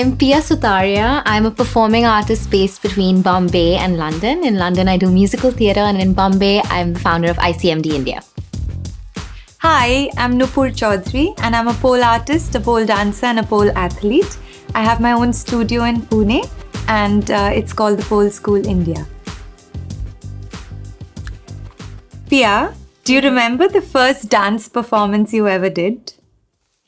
I'm Pia Sutaria. I'm a performing artist based between Bombay and London. In London, I do musical theatre, and in Bombay, I'm the founder of ICMD India. Hi, I'm Nupur Chaudhari, and I'm a pole artist, a pole dancer, and a pole athlete. I have my own studio in Pune, and it's called the Pole School India. Pia, do you remember the first dance performance you ever did?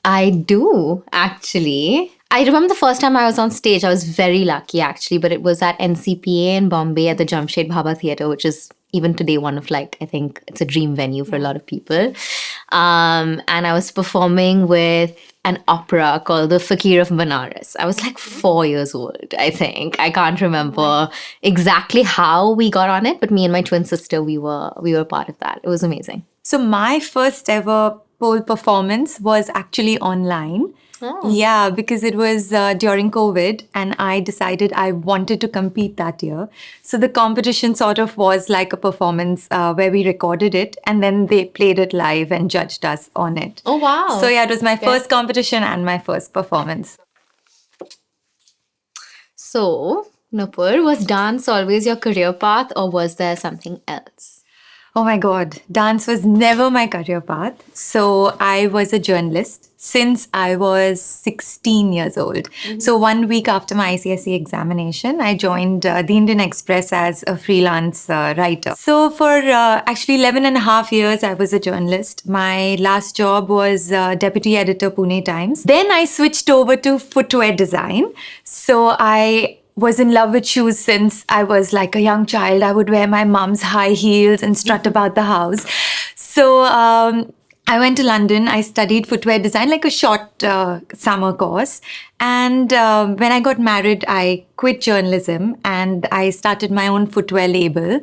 I do, actually. I remember the first time I was on stage. I was very lucky, actually, but it was at NCPA in Bombay at the Jamshed Bhabha Theatre, which is even today one of I think it's a dream venue for a lot of people. And I was performing with an opera called The Fakir of Benares. I was 4 years old, I think. I can't remember exactly how we got on it, but me and my twin sister, we were part of that. It was amazing. So my first ever pole performance was actually online. Oh. Yeah, because it was during COVID and I decided I wanted to compete that year. So the competition sort of was like a performance where we recorded it and then they played it live and judged us on it. Oh, wow. So yeah, it was my first competition and my first performance. So, Nupur, was dance always your career path or was there something else? Oh my God, dance was never my career path. So I was a journalist since I was 16 years old. Mm-hmm. So 1 week after my ICSE examination, I joined the Indian Express as a freelance writer. So for actually 11 and a half years, I was a journalist. My last job was deputy editor, Pune Times. Then I switched over to footwear design. So I was in love with shoes since I was a young child. I would wear my mom's high heels and strut about the house. So I went to London. I studied footwear design, a short summer course. And when I got married, I quit journalism and I started my own footwear label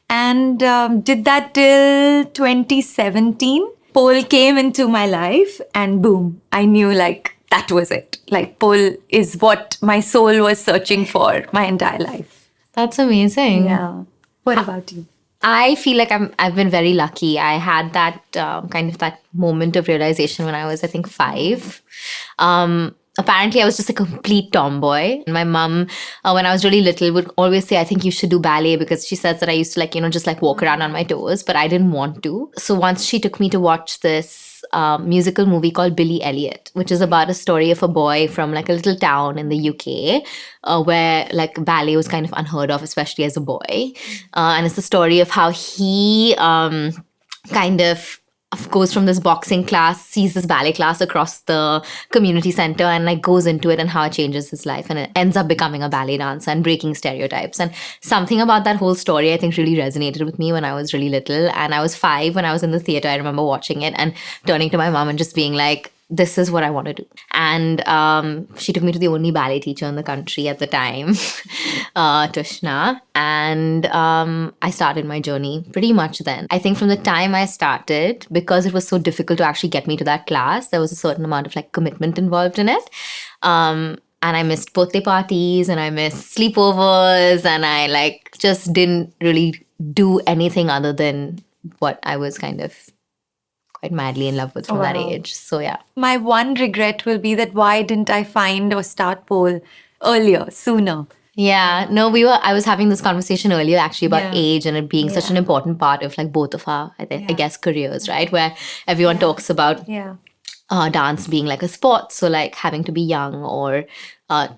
and did that till 2017. Pole came into my life and boom, I knew that was it. Pole is what my soul was searching for my entire life. That's amazing. Yeah. What about you? I feel like I've been very lucky. I had that that moment of realization when I was, I think, 5. Apparently, I was just a complete tomboy. My mum, when I was really little, would always say, I think you should do ballet because she says that I used to just walk around on my toes, but I didn't want to. So once she took me to watch this musical movie called Billy Elliot, which is about a story of a boy from a little town in the UK where ballet was kind of unheard of, especially as a boy. And it's the story of how he goes from this boxing class, sees this ballet class across the community center and goes into it and how it changes his life and it ends up becoming a ballet dancer and breaking stereotypes. And something about that whole story I think really resonated with me when I was really little. And I was 5 when I was in the theater. I remember watching it and turning to my mom and just being this is what I want to do. And she took me to the only ballet teacher in the country at the time, Tushna. And I started my journey pretty much then. I think from the time I started, because it was so difficult to actually get me to that class, there was a certain amount of commitment involved in it. And I missed birthday parties and I missed sleepovers and I just didn't really do anything other than what I was quite madly in love with from that age. So yeah. My one regret will be that why didn't I find or start pole earlier, sooner? Yeah, no, I was having this conversation earlier actually about age and it being such an important part of both of our, I guess, careers, right? Where everyone talks about dance being a sport. So having to be young or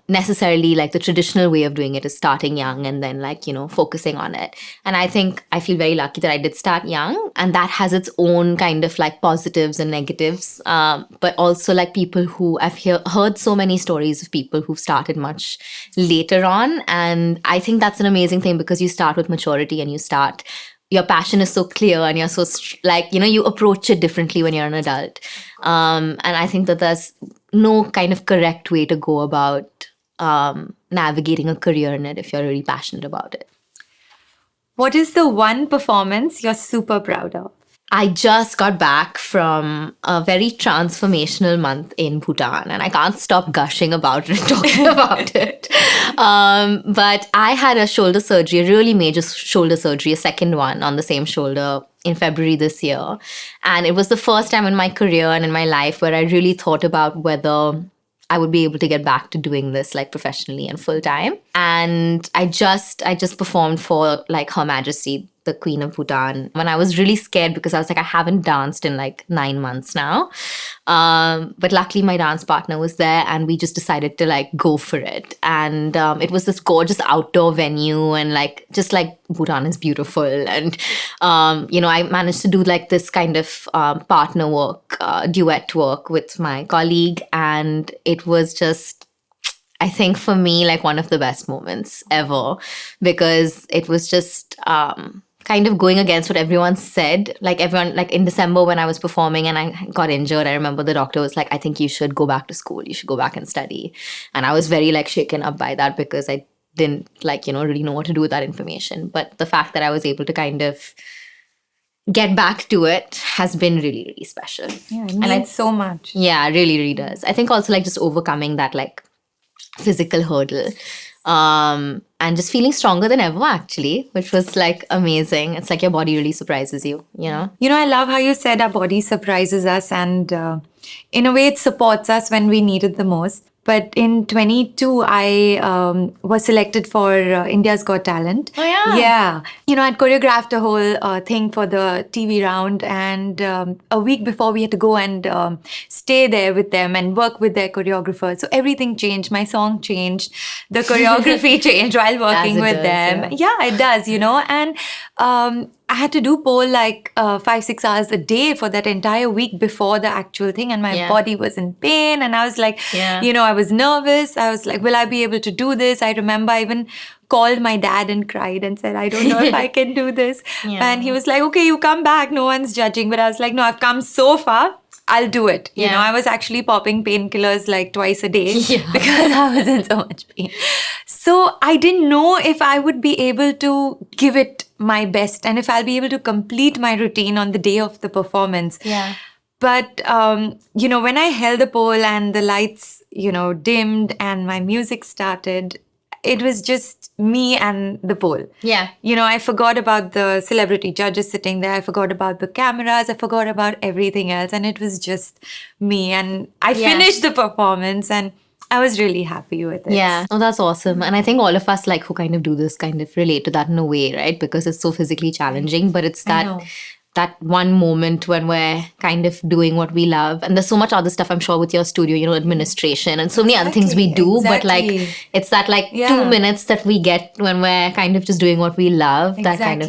necessarily the traditional way of doing it is starting young and then focusing on it. And I think I feel very lucky that I did start young and that has its own kind of positives and negatives. But also people who I've heard so many stories of people who've started much later on. And I think that's an amazing thing because you start with maturity and your passion is so clear and you're so you approach it differently when you're an adult. And I think that there's no kind of correct way to go about navigating a career in it if you're really passionate about it. What is the one performance you're super proud of? I just got back from a very transformational month in Bhutan and I can't stop gushing about it and talking about it. But I had a shoulder surgery, a really major shoulder surgery, a second one on the same shoulder in February this year. And it was the first time in my career and in my life where I really thought about whether I would be able to get back to doing this like professionally and full time. And I just performed for like Her Majesty, the Queen of Bhutan, when I was really scared because I was like, I haven't danced in like 9 months now. But luckily my dance partner was there and we just decided to like go for it. And it was this gorgeous outdoor venue, and like just like Bhutan is beautiful. And I managed to do like this kind of partner work, duet work with my colleague, and it was just, I think for me, like one of the best moments ever, because it was just kind of going against what everyone said. Like everyone, like in December when I was performing and I got injured, I remember the doctor was like, I think you should go back to school. You should go back and study. And I was very like shaken up by that because I didn't like, really know what to do with that information. But the fact that I was able to kind of get back to it has been really, really special. Yeah, it means so much. Yeah, it really, really does. I think also like just overcoming that like physical hurdle. And just feeling stronger than ever, actually, which was like amazing. It's like your body really surprises you, you know? I love how you said our body surprises us, and in a way it supports us when we need it the most. But in 22, I was selected for India's Got Talent. Oh, yeah? Yeah. I'd choreographed a whole thing for the TV round. And a week before, we had to go and stay there with them and work with their choreographer. So everything changed. My song changed. The choreography changed while working with them. Yeah, it does, And I had to do pole like 5-6 hours a day for that entire week before the actual thing. And my body was in pain. And I was like, I was nervous. I was like, will I be able to do this? I remember I even called my dad and cried and said, I don't know if I can do this. And he was like, okay, you come back. No one's judging. But I was like, no, I've come so far. I'll do it. I was actually popping painkillers like twice a day because I was in so much pain. So I didn't know if I would be able to give it my best and if I'll be able to complete my routine on the day of the performance. Yeah. But, when I held the pole and the lights, dimmed and my music started, it was just me and the pole. Yeah. I forgot about the celebrity judges sitting there. I forgot about the cameras. I forgot about everything else. And it was just me. And I finished the performance and I was really happy with it. Yeah. Oh, that's awesome. And I think all of us like who kind of do this kind of relate to that in a way, right? Because it's so physically challenging, but it's that one moment when we're kind of doing what we love. And there's so much other stuff, I'm sure, with your studio, administration and so many other things we do. But like, it's that like 2 minutes that we get when we're kind of just doing what we love that kind of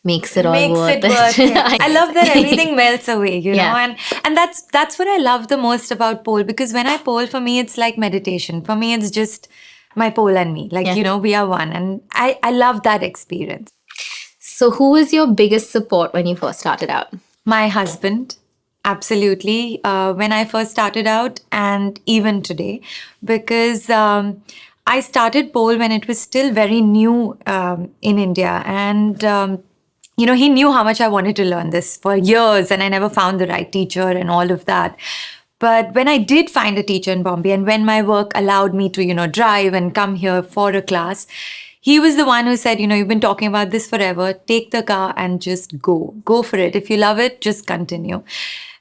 makes it all worth it. I love that everything melts away, and that's what I love the most about pole, because when I pole, for me, it's like meditation. For me, it's just my pole and me. Like, we are one. And I love that experience. So who was your biggest support when you first started out? My husband, absolutely. When I first started out and even today, because I started pole when it was still very new in India. And, he knew how much I wanted to learn this for years, and I never found the right teacher and all of that. But when I did find a teacher in Bombay, and when my work allowed me to, drive and come here for a class, he was the one who said, you've been talking about this forever. Take the car and just go. Go for it. If you love it, just continue.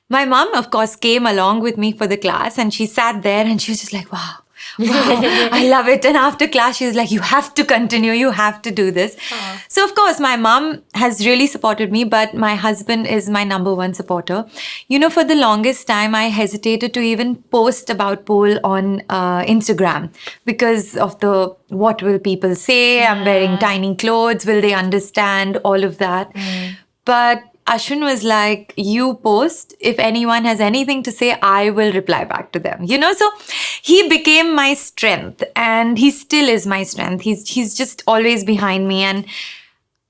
My mom, of course, came along with me for the class, and she sat there and she was just like, wow, I love it. And after class, she was like, you have to continue. You have to do this. So, of course, my mom has really supported me, but my husband is my number one supporter. For the longest time, I hesitated to even post about pole on Instagram because of what will people say? I'm wearing tiny clothes. Will they understand? All of that. But Ashwin was like, you post. If anyone has anything to say, I will reply back to them. So he became my strength, and he still is my strength. He's just always behind me, and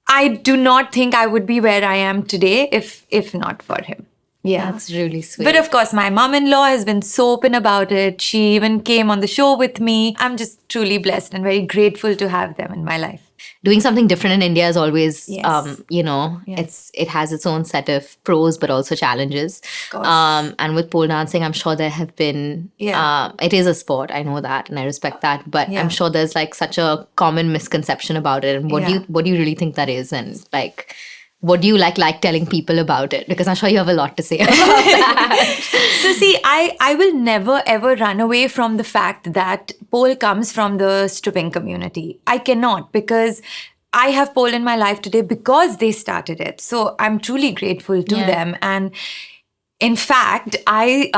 I do not think I would be where I am today if not for him. Yeah. That's really sweet. But of course, my mom-in-law has been so open about it. She even came on the show with me. I'm just truly blessed and very grateful to have them in my life. Doing something different in India is always, it has its own set of pros, but also challenges. Of course. And with pole dancing, I'm sure there have been, it is a sport. I know that and I respect that. But I'm sure there's like such a common misconception about it. And what do you really think that is? And like, what do you like telling people about it? Because I'm sure you have a lot to say about that. So see, I will never ever run away from the fact that pole comes from the stripping community. I cannot, because I have pole in my life today because they started it. So I'm truly grateful to them. And in fact, I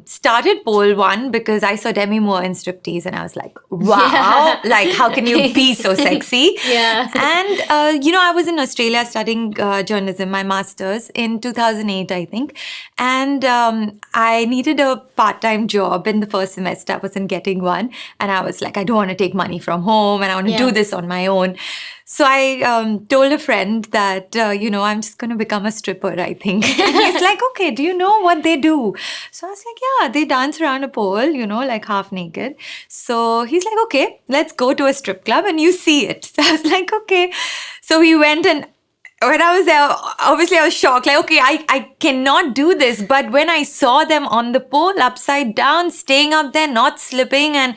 started pole one because I saw Demi Moore in striptease and I was like, wow, like how can you be so sexy? And, I was in Australia studying journalism, my master's in 2008, I think. And I needed a part-time job in the first semester. I wasn't getting one. And I was like, I don't want to take money from home and I want to do this on my own. So I told a friend that, I'm just going to become a stripper, I think. And he's like, okay, do you know what they do? So I was like, yeah, they dance around a pole, like half naked. So he's like, okay, let's go to a strip club and you see it. So I was like, okay. So we went, and when I was there, obviously I was shocked. Like, okay, I cannot do this. But when I saw them on the pole, upside down, staying up there, not slipping and,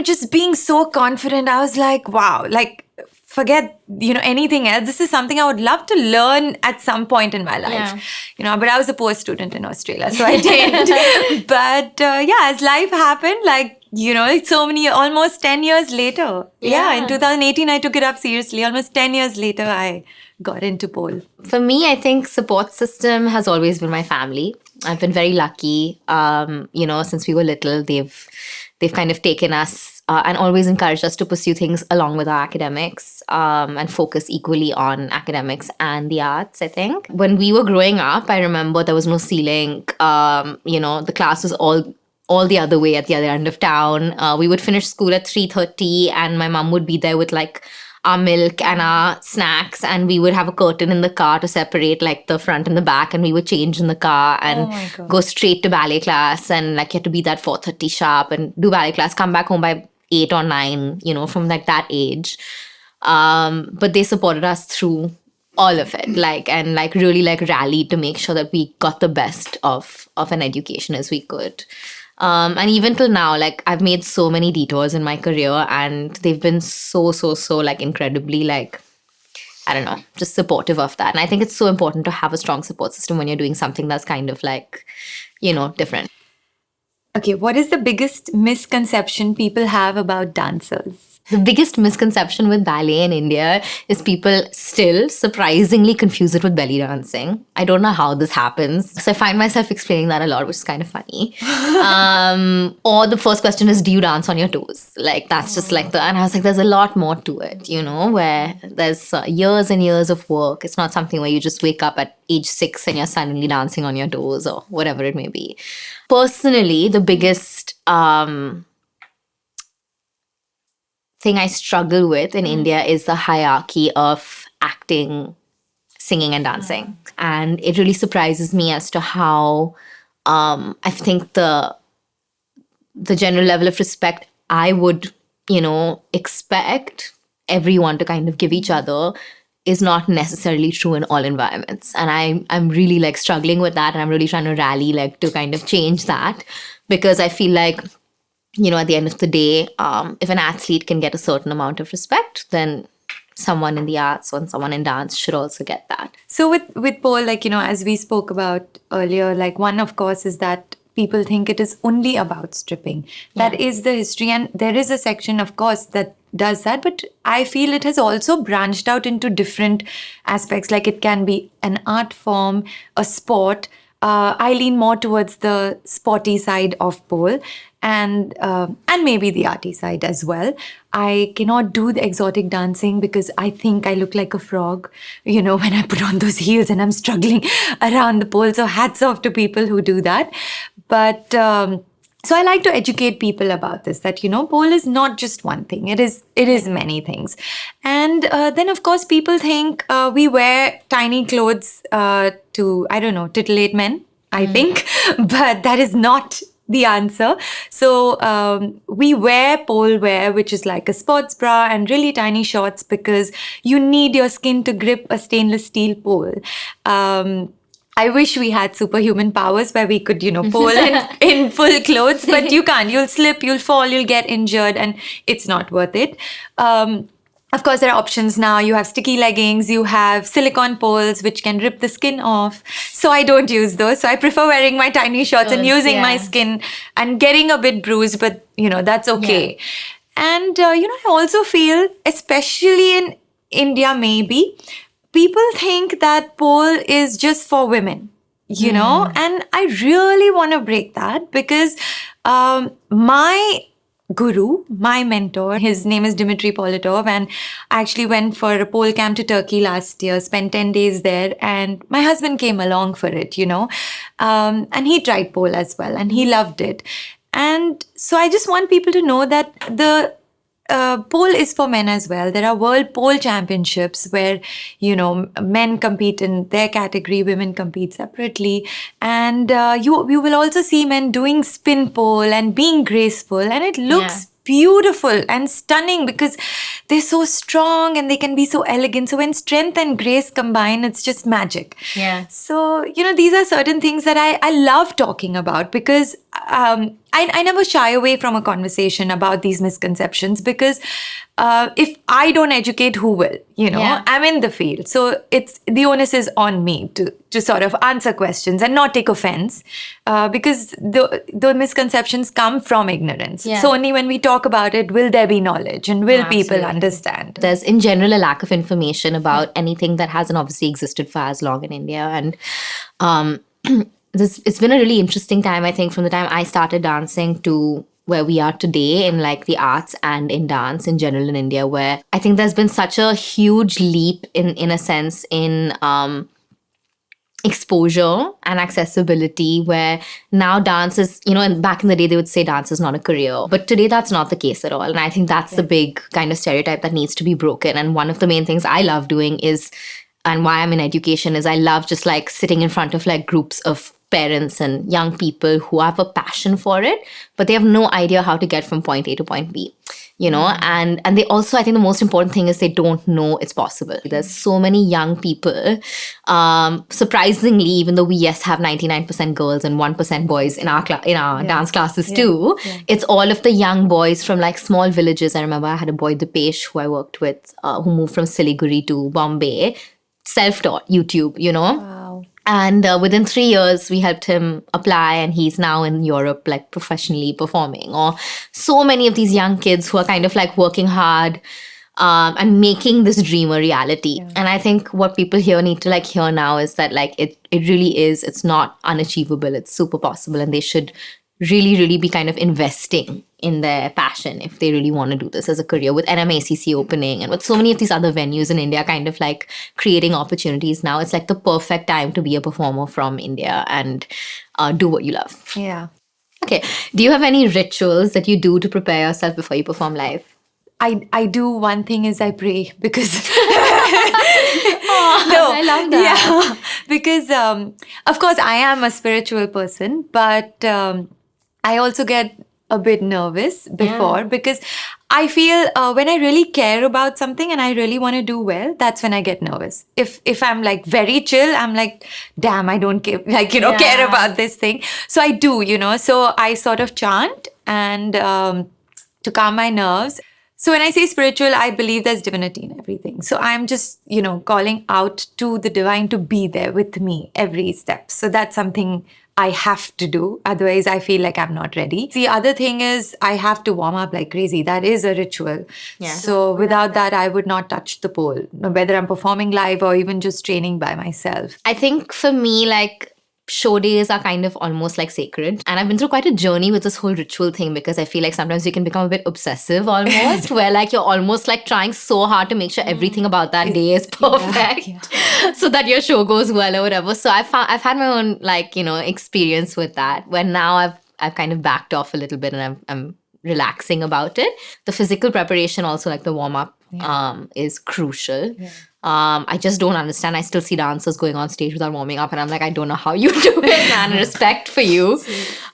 just being so confident, I was like, wow, like, forget, anything else. This is something I would love to learn at some point in my life. But I was a poor student in Australia, so I didn't. But as life happened, so many, almost 10 years later. In 2018, I took it up seriously. Almost 10 years later, I got into pole. For me, I think support system has always been my family. I've been very lucky. Since we were little, they've kind of taken us and always encouraged us to pursue things along with our academics and focus equally on academics and the arts, I think. When we were growing up, I remember there was no ceiling. The class was all the other way at the other end of town. We would finish school at 3:30 and my mom would be there with our milk and our snacks, and we would have a curtain in the car to separate the front and the back, and we would change in the car and go straight to ballet class, and you had to be that 4:30 sharp and do ballet class, come back home by 8 or 9, from that age. But they supported us through all of it, and really rallied to make sure that we got the best of an education as we could. And even till now, I've made so many detours in my career, and they've been so incredibly I don't know, just supportive of that. And I think it's so important to have a strong support system when you're doing something that's kind of different. Okay, what is the biggest misconception people have about dancers? The biggest misconception with ballet in India is people still surprisingly confuse it with belly dancing. I don't know how this happens. So I find myself explaining that a lot, which is kind of funny. Or the first question is, do you dance on your toes? That's just and I was like, there's a lot more to it, where there's years and years of work. It's not something where you just wake up at age 6 and you're suddenly dancing on your toes or whatever it may be. Personally, the biggest thing I struggle with in India is the hierarchy of acting, singing and dancing. And it really surprises me as to how I think the general level of respect I would, expect everyone to kind of give each other is not necessarily true in all environments. And I'm really struggling with that, and I'm really trying to rally to kind of change that, because I feel at the end of the day, if an athlete can get a certain amount of respect, then someone in the arts or someone in dance should also get that. So with pole, as we spoke about earlier, one, of course, is that people think it is only about stripping. That is the history. And there is a section, of course, that does that. But I feel it has also branched out into different aspects. It can be an art form, a sport. I lean more towards the sporty side of pole, and maybe the arty side as well. I cannot do the exotic dancing because I think I look like a frog, when I put on those heels and I'm struggling around the pole. So hats off to people who do that. But so I like to educate people about this, that, pole is not just one thing. It is many things. And then, of course, people think we wear tiny clothes to, I don't know, titillate men, I think. But that is not the answer. So we wear pole wear, which is like a sports bra and really tiny shorts, because you need your skin to grip a stainless steel pole. I wish we had superhuman powers where we could, pole in full clothes, but you can't. You'll slip, you'll fall, you'll get injured, and it's not worth it. of course, there are options now. You have sticky leggings, you have silicone poles, which can rip the skin off. So I don't use those. So I prefer wearing my tiny shorts and Shorts, using my yeah. skin and getting a bit bruised, but that's okay. And, I also feel, especially in India, maybe, people think that pole is just for women, and I really want to break that because my guru, my mentor, his name is Dmitry Politov, and I actually went for a pole camp to Turkey last year, spent 10 days there, and my husband came along for it, and he tried pole as well, and he loved it. And so I just want people to know that the pole is for men as well. There are world pole championships where, men compete in their category, women compete separately. And you will also see men doing spin pole and being graceful. And it looks beautiful and stunning because they're so strong and they can be so elegant. So when strength and grace combine, it's just magic. Yeah. So, these are certain things that I love talking about because I never shy away from a conversation about these misconceptions because if I don't educate, who will? I'm in the field. So the onus is on me to sort of answer questions and not take offense because the misconceptions come from ignorance. Yeah. So only when we talk about it, will there be knowledge and will people understand? There's in general a lack of information about anything that hasn't obviously existed for as long in India. And it's been a really interesting time, I think, from the time I started dancing to where we are today in like the arts and in dance in general in India, where I think there's been such a huge leap in a sense in exposure and accessibility, where now dance is, and back in the day they would say dance is not a career, but today that's not the case at all. And I think that's the big kind of stereotype that needs to be broken. And one of the main things I love doing is, and why I'm in education, is I love just like sitting in front of like groups of parents and young people who have a passion for it, but they have no idea how to get from point A to point B, and they also, I think the most important thing is they don't know it's possible. There's so many young people, surprisingly, even though we have 99% girls and 1% boys in our dance classes too, it's all of the young boys from like small villages. I remember I had a boy, Dipesh, who I worked with, who moved from Siliguri to Bombay, self-taught, YouTube, Wow. And within 3 years, we helped him apply, and he's now in Europe, like professionally performing. Or so many of these young kids who are kind of like working hard and making this dream a reality. Yeah. And I think what people here need to like hear now is that like it really is, it's not unachievable, it's super possible, and they should really, really be kind of investing in their passion if they really want to do this as a career, with NMACC opening and with so many of these other venues in India kind of like creating opportunities now. It's like the perfect time to be a performer from India and do what you love. Yeah. Okay. Do you have any rituals that you do to prepare yourself before you perform live? I do one thing is I pray because I love that. Yeah, because of course I am a spiritual person, but I also get a bit nervous before because I feel when I really care about something and I really want to do well, that's when I get nervous. If I'm like very chill, I'm like, damn, I don't care, care about this thing. So I do, so I sort of chant and to calm my nerves. So when I say spiritual, I believe there's divinity in everything. So I'm just, calling out to the divine to be there with me every step. So that's something I have to do. Otherwise, I feel like I'm not ready. The other thing is I have to warm up like crazy. That is a ritual. Yeah. So without that, I would not touch the pole, whether I'm performing live or even just training by myself. I think for me, like, show days are kind of almost like sacred. And I've been through quite a journey with this whole ritual thing because I feel like sometimes you can become a bit obsessive almost, where like you're almost like trying so hard to make sure everything about that day is perfect so that your show goes well or whatever. So I've had my own like, experience with that, where now I've kind of backed off a little bit and I'm relaxing about it. The physical preparation also, like the warm-up, is crucial. Yeah. I just don't understand. I still see dancers going on stage without warming up, and I'm like, I don't know how you do it, man. Respect for you.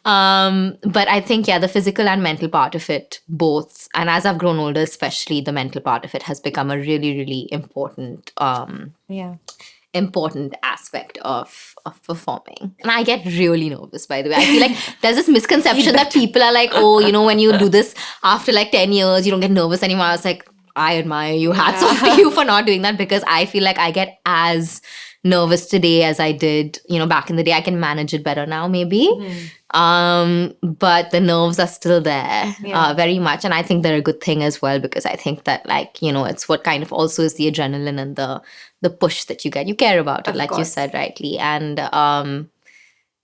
But I think, the physical and mental part of it, both. And as I've grown older, especially the mental part of it has become a really, really important important aspect of performing. And I get really nervous, by the way. I feel like there's this misconception that people are like, oh, when you do this after like 10 years, you don't get nervous anymore. I was like, I admire you. Hats off to you for not doing that, because I feel like I get as nervous today as I did, back in the day. I can manage it better now, maybe. But the nerves are still there very much. And I think they're a good thing as well, because I think that, it's what kind of also is the adrenaline and the push that you get. You care about it, Of like you course. said rightly. And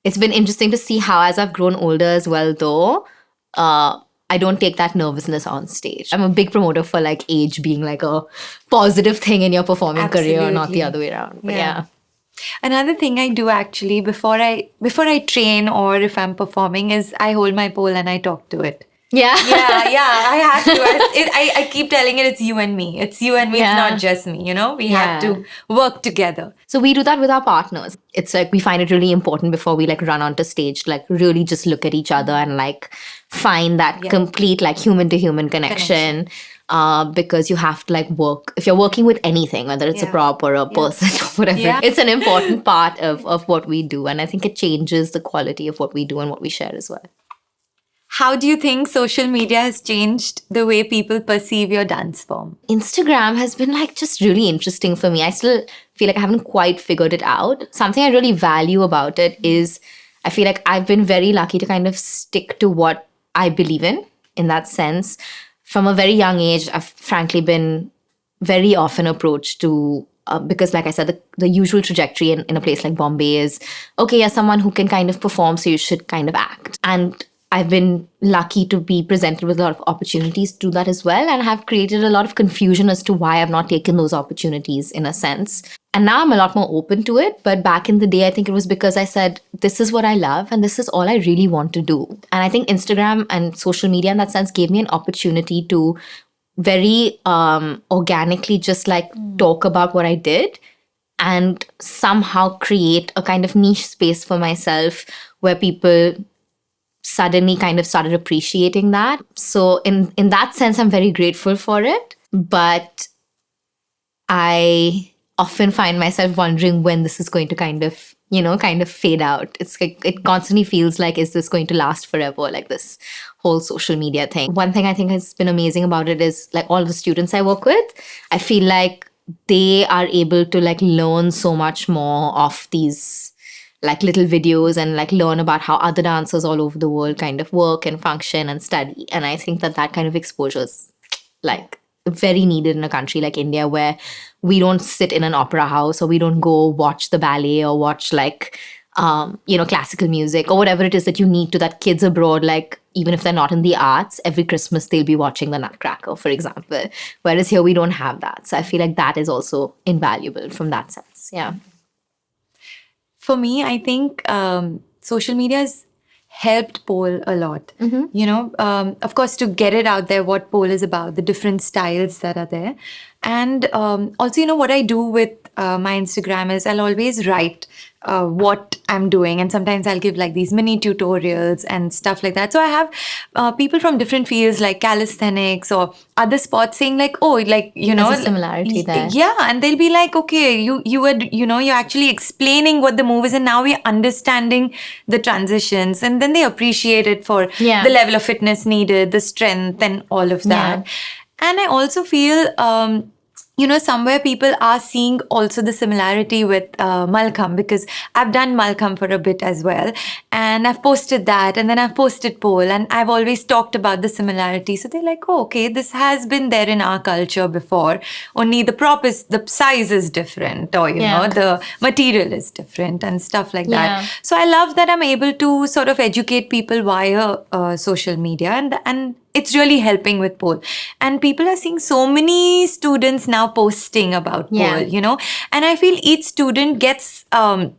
it's been interesting to see how, as I've grown older as well, though, I don't take that nervousness on stage. I'm a big promoter for age being a positive thing in your performing career, not the Absolutely. other way around. But yeah. Another thing I do actually before I train or if I'm performing is I hold my pole and I talk to it. Yeah. I have to. I keep telling it, it's you and me. It's you and me. It's not just me. We have to work together. So we do that with our partners. It's we find it really important before we run onto stage to really just look at each other and find that complete human to human connection. Because you have to work. If you're working with anything, whether it's a prop or a person or whatever, it's an important part of what we do. And I think it changes the quality of what we do and what we share as well. How do you think social media has changed the way people perceive your dance form? Instagram has been just really interesting for me. I still feel I haven't quite figured it out. Something I really value about it is I feel I've been very lucky to kind of stick to what I believe in that sense. From a very young age, I've frankly been very often approached to, because like I said, the usual trajectory in a place like Bombay is, okay, you're someone who can kind of perform, so you should kind of act. And I've been lucky to be presented with a lot of opportunities to do that as well, and have created a lot of confusion as to why I've not taken those opportunities in a sense. And now I'm a lot more open to it. But back in the day, I think it was because I said, this is what I love and this is all I really want to do. And I think Instagram and social media in that sense gave me an opportunity to very organically just talk about what I did and somehow create a kind of niche space for myself where people suddenly kind of started appreciating that. So in that sense, I'm very grateful for it. But I often find myself wondering when this is going to kind of fade out. It's it constantly feels is this going to last forever, this whole social media thing. One thing I think has been amazing about it is all the students I work with, I feel they are able to learn so much more of these little videos and learn about how other dancers all over the world kind of work and function and study. And I think that kind of exposure is very needed in a country like India, where we don't sit in an opera house or we don't go watch the ballet or watch classical music or whatever it is that you need to, that kids abroad, even if they're not in the arts, every Christmas they'll be watching the Nutcracker, for example. Whereas here we don't have that. So I feel that is also invaluable from that sense. Yeah. For me, I think social media has helped pole a lot. Of course, to get it out there, what pole is about, the different styles that are there. And also, what I do with my Instagram is I'll always write what I'm doing. And sometimes I'll give these mini tutorials and stuff like that. So I have people from different fields like calisthenics or other sports saying there's a similarity there. Yeah. And they'll be okay, you're actually explaining what the move is and now we're understanding the transitions. And then they appreciate it for the level of fitness needed, the strength and all of that. Yeah. And I also feel, somewhere people are seeing also the similarity with Malkham, because I've done Malkham for a bit as well. And I've posted that and then I've posted pole and I've always talked about the similarity. So they're oh, okay, this has been there in our culture before. Only the size is different or, the material is different and stuff like that. So I love that I'm able to sort of educate people via social media and it's really helping with pole. And people are seeing so many students now posting about pole, and I feel each student gets a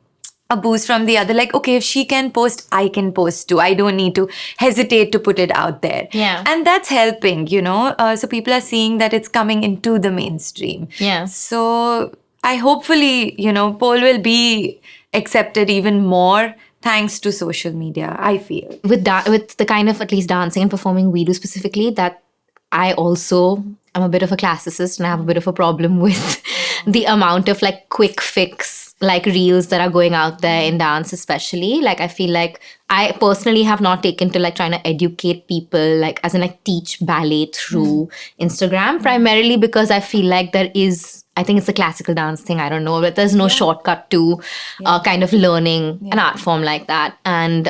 boost from the other. Okay, if she can post, I can post too. I don't need to hesitate to put it out there. Yeah. And that's helping, so people are seeing that it's coming into the mainstream. Yeah. So I hopefully, pole will be accepted even more thanks to social media, I feel. With the kind of at least dancing and performing we do specifically, that I also am a bit of a classicist and I have a bit of a problem with the amount of quick fix like reels that are going out there in dance, especially. Like, I feel like I personally have not taken to like trying to educate people, like as in like teach ballet through Instagram, primarily because I feel like I think it's a classical dance thing, I don't know, but there's no shortcut to kind of learning an art form like that. And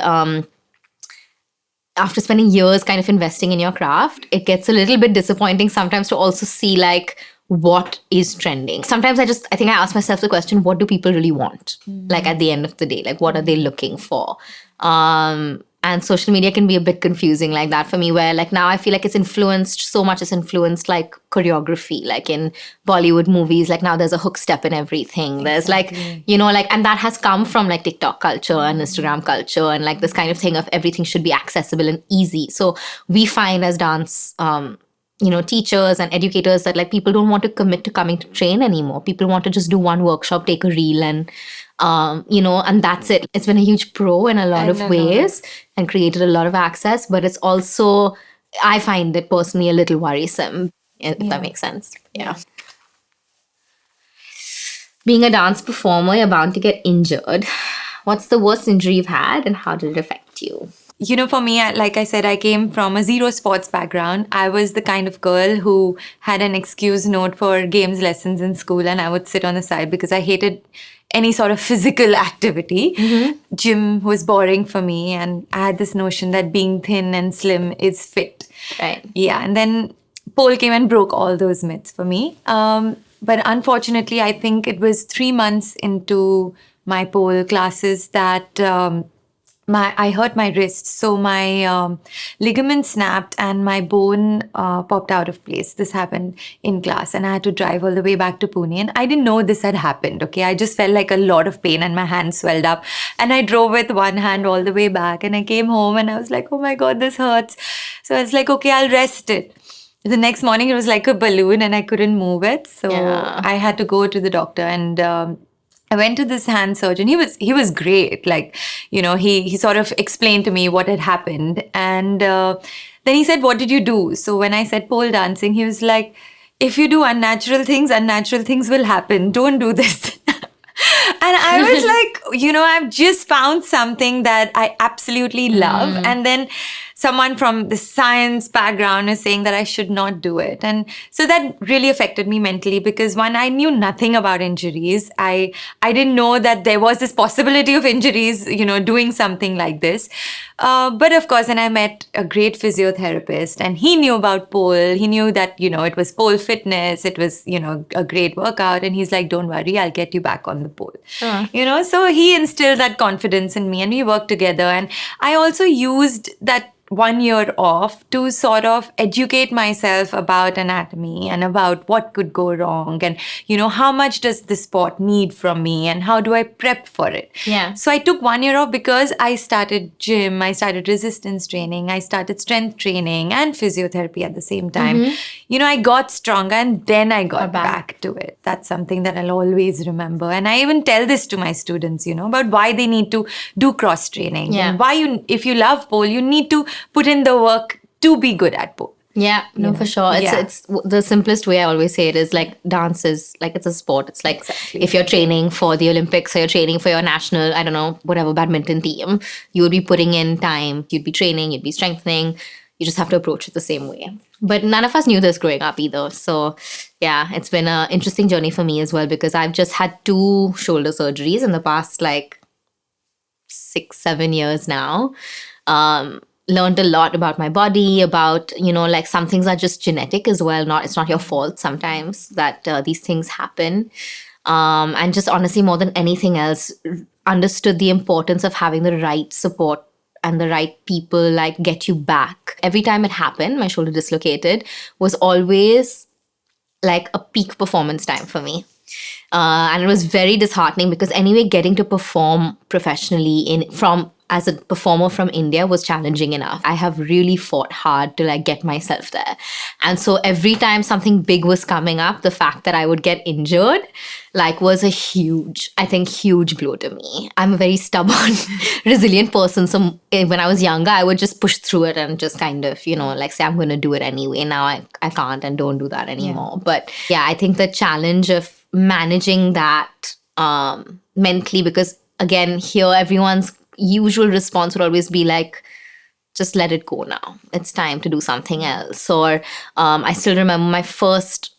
after spending years kind of investing in your craft, it gets a little bit disappointing sometimes to also see like what is trending. Sometimes I think I ask myself the question, what do people really want? Like at the end of the day, like what are they looking for? And social media can be a bit confusing like that for me, where like now I feel like it's influenced like choreography, like in Bollywood movies, like now there's a hook step in everything. There's like, like, and that has come from like TikTok culture and Instagram culture and like this kind of thing of everything should be accessible and easy. So we find as dance, teachers and educators that like people don't want to commit to coming to train anymore. People want to just do one workshop, take a reel and and that's it. It's been a huge pro in a lot of ways and created a lot of access, but it's also, I find it personally a little worrisome, if that makes sense. Yeah. Being a dance performer, you're bound to get injured. What's the worst injury you've had and how did it affect you? For me, like I said, I came from a zero sports background. I was the kind of girl who had an excuse note for games lessons in school, and I would sit on the side because I hated any sort of physical activity. Gym was boring for me, and I had this notion that being thin and slim is fit. Right. Yeah, and then pole came and broke all those myths for me. But unfortunately, I think it was 3 months into my pole classes that I hurt my wrist. So my ligament snapped and my bone popped out of place. This happened in class and I had to drive all the way back to Pune. And I didn't know this had happened, okay? I just felt like a lot of pain and my hand swelled up. And I drove with one hand all the way back. And I came home and I was like, oh my God, this hurts. So I was like, okay, I'll rest it. The next morning, it was like a balloon and I couldn't move it. So I had to go to the doctor and I went to this hand surgeon. He was great. Like, he sort of explained to me what had happened. And then he said, what did you do? So when I said pole dancing, he was like, if you do unnatural things will happen. Don't do this. And I was like, I've just found something that I absolutely love. And then someone from the science background is saying that I should not do it. And so that really affected me mentally because one, I knew nothing about injuries. I didn't know that there was this possibility of injuries, doing something like this. But of course, and I met a great physiotherapist and he knew about pole. He knew that, it was pole fitness. It was, a great workout. And he's like, don't worry, I'll get you back on the pole. So he instilled that confidence in me and we worked together. And I also used that 1 year off to sort of educate myself about anatomy and about what could go wrong and, how much does the sport need from me and how do I prep for it? Yeah. So I took 1 year off because I started gym, I started resistance training, I started strength training and physiotherapy at the same time. I got stronger and then I got back to it. That's something that I'll always remember. And I even tell this to my students, about why they need to do cross training and why if you love pole, you need to put in the work to be good at pole. Yeah, no, for sure. It's the simplest way I always say it is like dance is like it's a sport. It's like if you're training for the Olympics or you're training for your national, I don't know, whatever badminton team, you would be putting in time, you'd be training, you'd be strengthening. You just have to approach it the same way. But none of us knew this growing up either. So yeah, it's been an interesting journey for me as well because I've just had 2 shoulder surgeries in the past like 6-7 years now. Learned a lot about my body, about, like some things are just genetic as well. It's not your fault sometimes that these things happen. And just honestly, more than anything else, understood the importance of having the right support and the right people like get you back. Every time it happened, my shoulder dislocated was always like a peak performance time for me. And it was very disheartening because anyway, getting to perform professionally as a performer from India was challenging enough. I have really fought hard to like get myself there. And so every time something big was coming up, the fact that I would get injured like was a huge blow to me. I'm a very stubborn, resilient person. So when I was younger, I would just push through it and just kind of, like say I'm going to do it anyway. Now I can't and don't do that anymore. Yeah. But yeah, I think the challenge of managing that mentally, because again, here everyone's usual response would always be like, just let it go now. It's time to do something else. Or I still remember my first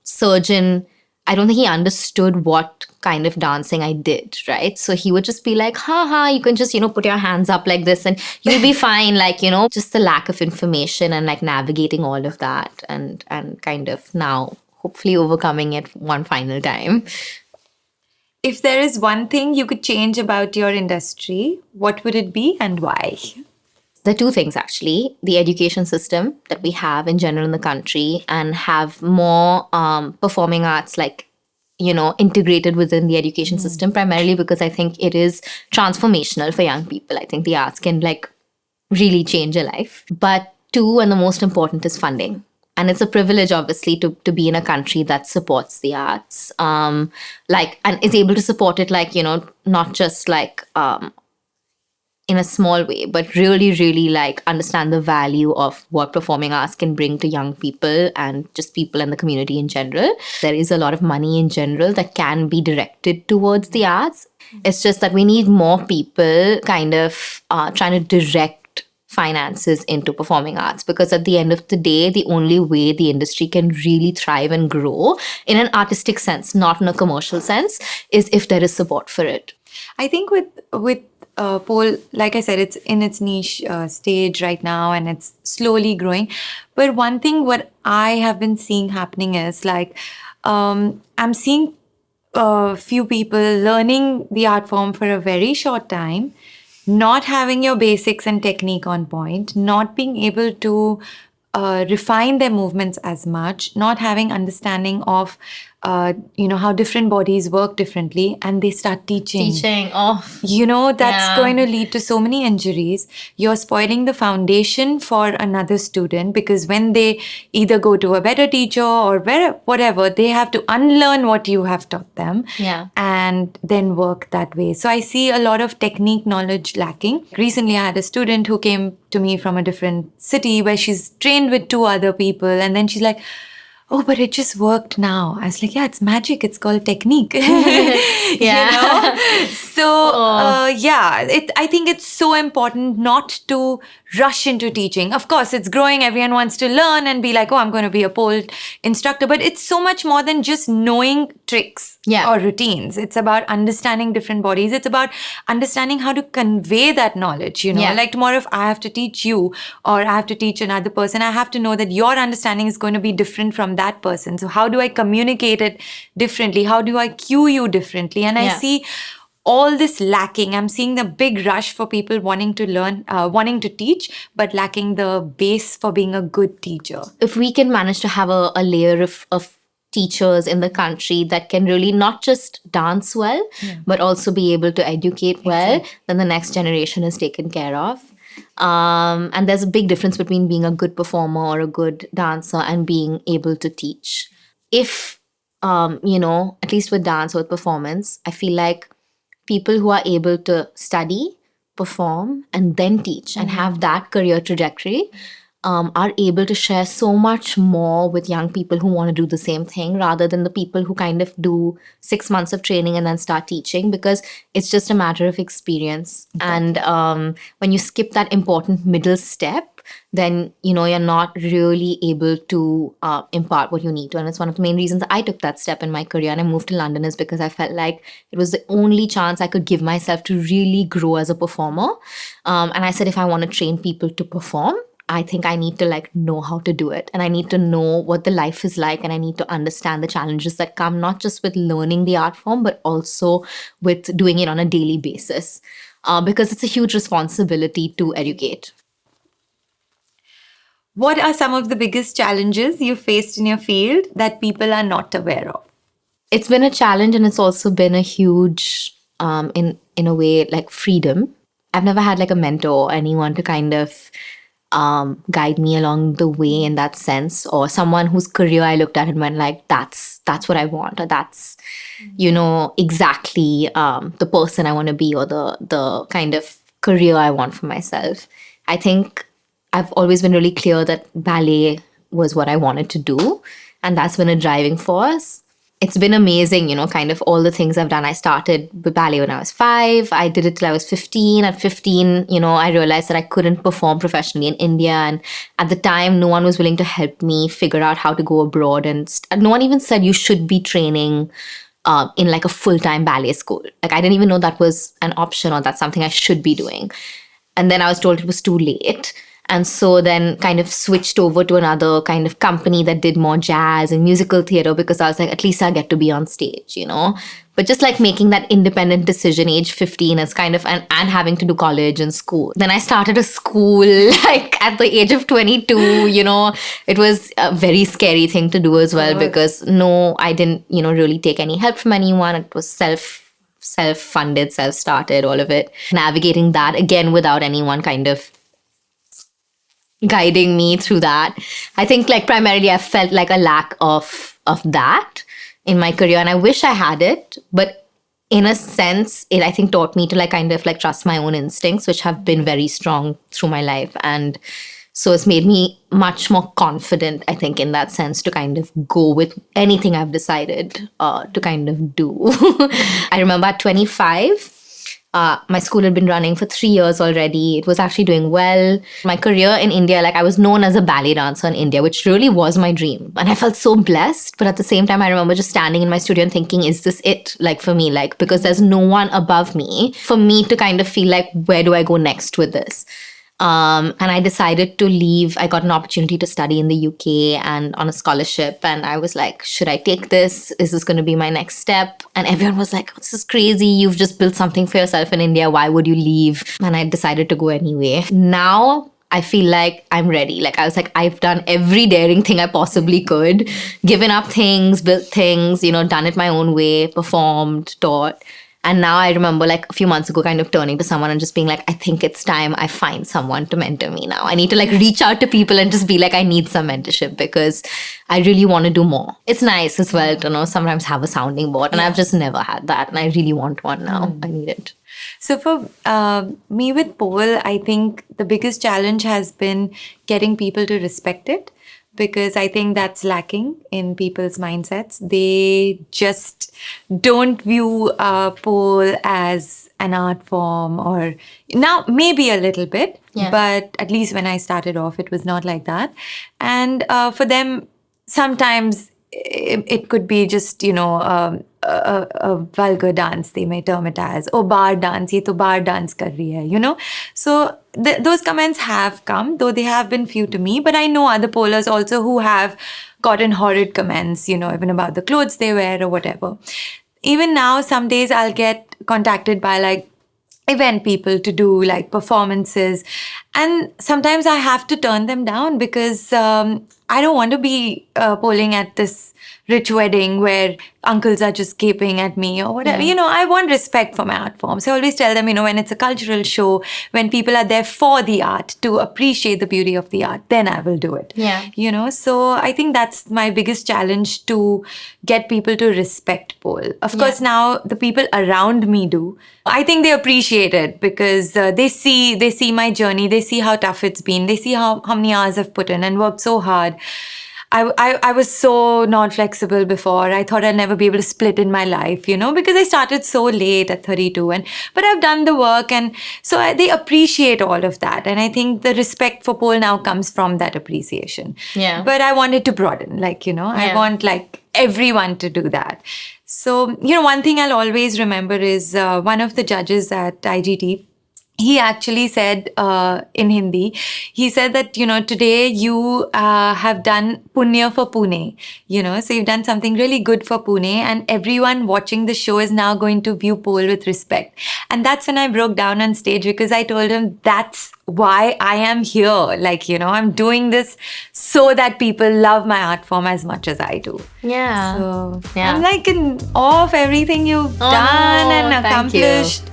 surgeon, I don't think he understood what kind of dancing I did, right? So he would just be like, you can just, put your hands up like this and you'll be fine. Like, just the lack of information and like navigating all of that and kind of now hopefully overcoming it one final time. If there is one thing you could change about your industry, what would it be and why? There are two things, actually. The education system that we have in general in the country, and have more performing arts like, integrated within the education system, primarily because I think it is transformational for young people. I think the arts can like really change a life. But two, and the most important, is funding. And it's a privilege, obviously, to be in a country that supports the arts, and is able to support it, like, not just like in a small way, but really, really like understand the value of what performing arts can bring to young people and just people in the community in general. There is a lot of money in general that can be directed towards the arts. It's just that we need more people kind of trying to direct finances into performing arts, because at the end of the day, the only way the industry can really thrive and grow in an artistic sense, not in a commercial sense, is if there is support for it. I think with pole, like I said, it's in its niche stage right now and it's slowly growing. But one thing what I have been seeing happening is like I'm seeing a few people learning the art form for a very short time, not having your basics and technique on point, not being able to refine their movements as much, not having understanding of how different bodies work differently, and they start teaching. That's going to lead to so many injuries. You're spoiling the foundation for another student, because when they either go to a better teacher or whatever, they have to unlearn what you have taught them and then work that way. So I see a lot of technique knowledge lacking. Recently, I had a student who came to me from a different city where she's trained with 2 other people, and then she's like, oh, but it just worked now. I was like, yeah, it's magic. It's called technique. So, I think it's so important not to rush into teaching. Of course, it's growing. Everyone wants to learn and be like, oh, I'm going to be a pole instructor. But it's so much more than just knowing tricks or routines. It's about understanding different bodies. It's about understanding how to convey that knowledge, Like tomorrow, if I have to teach you or I have to teach another person, I have to know that your understanding is going to be different from that person. So how do I communicate it differently? How do I cue you differently? And I see all this lacking. I'm seeing the big rush for people wanting to learn, wanting to teach, but lacking the base for being a good teacher. If we can manage to have a layer of teachers in the country that can really not just dance well, but also be able to educate well, then the next generation is taken care of. And there's a big difference between being a good performer or a good dancer and being able to teach. If, at least with dance or with performance, I feel like people who are able to study, perform, and then teach and have that career trajectory are able to share so much more with young people who want to do the same thing, rather than the people who kind of do 6 months of training and then start teaching, because it's just a matter of experience. And when you skip that important middle step, then, you're not really able to impart what you need to. And it's one of the main reasons I took that step in my career and I moved to London, is because I felt like it was the only chance I could give myself to really grow as a performer. And I said, if I want to train people to perform, I think I need to know how to do it, and I need to know what the life is like, and I need to understand the challenges that come not just with learning the art form, but also with doing it on a daily basis, because it's a huge responsibility to educate. What are some of the biggest challenges you faced in your field that people are not aware of? It's been a challenge, and it's also been a huge, in a way, freedom. I've never had a mentor or anyone to kind of guide me along the way in that sense, or someone whose career I looked at and went that's what I want, or that's exactly the person I want to be, or the kind of career I want for myself. I think I've always been really clear that ballet was what I wanted to do, and that's been a driving force. it's been amazing, kind of all the things I've done. I started with ballet when I was 5. I did it till I was 15. At 15, I realized that I couldn't perform professionally in India. And at the time, no one was willing to help me figure out how to go abroad. And no one even said you should be training in like a full-time ballet school. Like, I didn't even know that was an option or that's something I should be doing. And then I was told it was too late. And so then kind of switched over to another kind of company that did more jazz and musical theater, because I was like, at least I'll get to be on stage, But just like making that independent decision age 15 is kind of, and having to do college and school. Then I started a school like at the age of 22, It was a very scary thing to do as well, because I didn't, really take any help from anyone. It was self-funded, self-started, all of it. Navigating that again without anyone kind of guiding me through that. I think like primarily I felt like a lack of that in my career, and I wish I had it, but in a sense it I think taught me to like kind of like trust my own instincts, which have been very strong through my life. And so it's made me much more confident, I think, in that sense, to kind of go with anything I've decided to kind of do. I remember at 25, my school had been running for 3 years already. It was actually doing well. My career in India, like I was known as a ballet dancer in India, which really was my dream. And I felt so blessed. But at the same time, I remember just standing in my studio and thinking, is this it? Like for me, like, because there's no one above me for me to kind of feel like, where do I go next with this? And I decided to leave. I got an opportunity to study in the UK and on a scholarship. And I was like, should I take this? Is this going to be my next step? And everyone was like, this is crazy. You've just built something for yourself in India. Why would you leave? And I decided to go anyway. Now I feel like I'm ready. Like I was like, I've done every daring thing I possibly could, given up things, built things, done it my own way, performed, taught. And now I remember like a few months ago kind of turning to someone and just being like, I think it's time I find someone to mentor me now. I need to like reach out to people and just be like, I need some mentorship because I really want to do more. It's nice as well to sometimes have a sounding board. And I've just never had that. And I really want one now. I need it. So for me with pole, I think the biggest challenge has been getting people to respect it. Because I think that's lacking in people's mindsets. They just don't view pole as an art form, or now maybe a little bit, but at least when I started off, it was not like that. And for them, sometimes it could be just, a vulgar dance, they may term it as, oh, bar dance, ye to bar dance kar rahi hai, So those comments have come, though they have been few to me, but I know other polers also who have gotten horrid comments, even about the clothes they wear or whatever. Even now, some days I'll get contacted by like event people to do like performances, and sometimes I have to turn them down because I don't want to be polling at this rich wedding where uncles are just gaping at me or whatever. I want respect for my art form. So I always tell them, when it's a cultural show, when people are there for the art, to appreciate the beauty of the art, then I will do it. So I think that's my biggest challenge, to get people to respect pole. Of course, now the people around me do. I think they appreciate it because they see my journey. They see how tough it's been. They see how many hours I've put in and worked so hard. I was so not flexible before. I thought I'd never be able to split in my life, because I started so late at 32. But I've done the work, and so they appreciate all of that. And I think the respect for pole now comes from that appreciation. But I want it to broaden, I want like everyone to do that. So, one thing I'll always remember is one of the judges at IGT, he actually said in Hindi, he said that, today you have done punya for Pune, so you've done something really good for Pune, and everyone watching the show is now going to view pole with respect. And that's when I broke down on stage, because I told him that's why I am here. I'm doing this so that people love my art form as much as I do. So I'm like in awe of everything you've done and accomplished.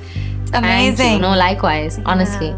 Amazing. No, likewise, honestly.